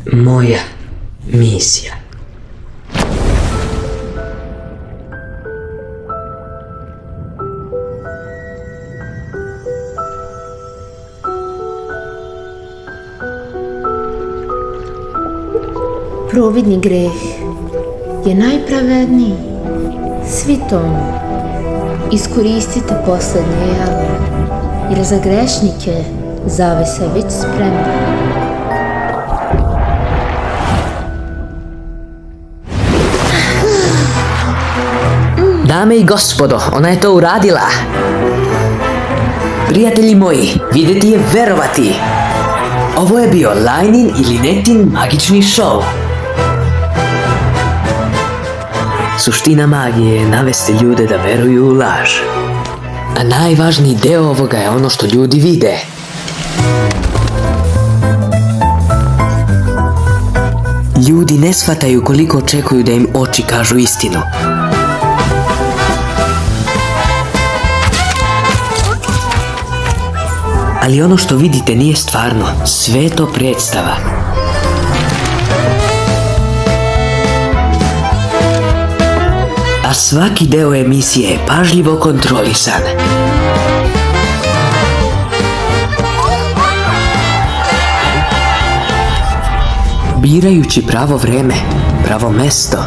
Moja misija. Providni greh je najpravedniji. Svi to iskoristite posljednje jelo, jer za grešnike zavesa je već spremna. Dame i gospodo, ona je to uradila. Prijatelji moji, vidjeti je verovati. Ovo je bio Lajnin i Linetin magični šov. Suština magije je navesti ljude da veruju u laž. A najvažniji deo ovoga je ono što ljudi vide. Ljudi ne shvataju koliko očekuju da im oči kažu istinu. Ali ono što vidite nije stvarno, sve je to predstava. A svaki deo emisije je pažljivo kontrolisan. Birajući pravo vreme, pravo mesto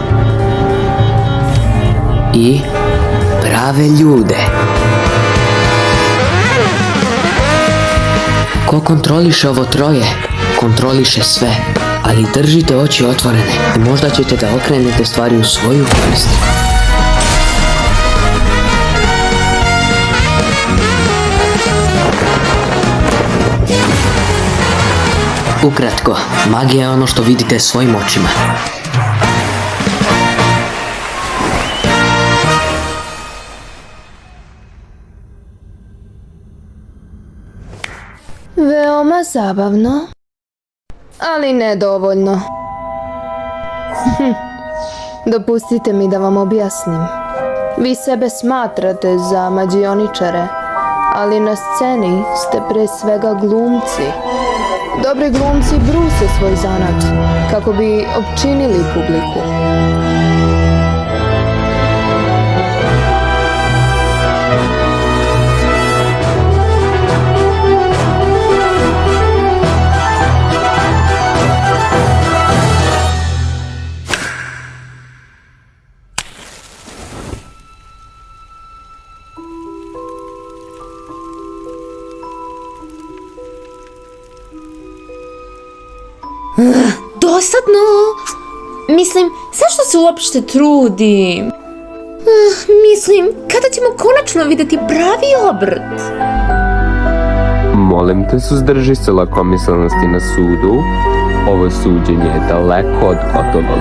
i prave ljude. Ko kontroliše ovo troje, kontroliše sve, ali držite oči otvorene i možda ćete da okrenete stvari u svoju korist. Ukratko, magija je ono što vidite svojim očima. Veoma zabavno, ali nedovoljno. Dopustite mi da vam objasnim. Vi sebe smatrate za mađioničare, ali na sceni ste pre svega glumci. Dobri glumci bruse svoj zanat kako bi opčinili publiku. Dosadno! Mislim, zašto se uopšte trudim? Mislim, kada ćemo konačno vidjeti pravi obrt? Molim te, suzdrži se lakomislenosti na sudu. Ovo suđenje je daleko od gotovog.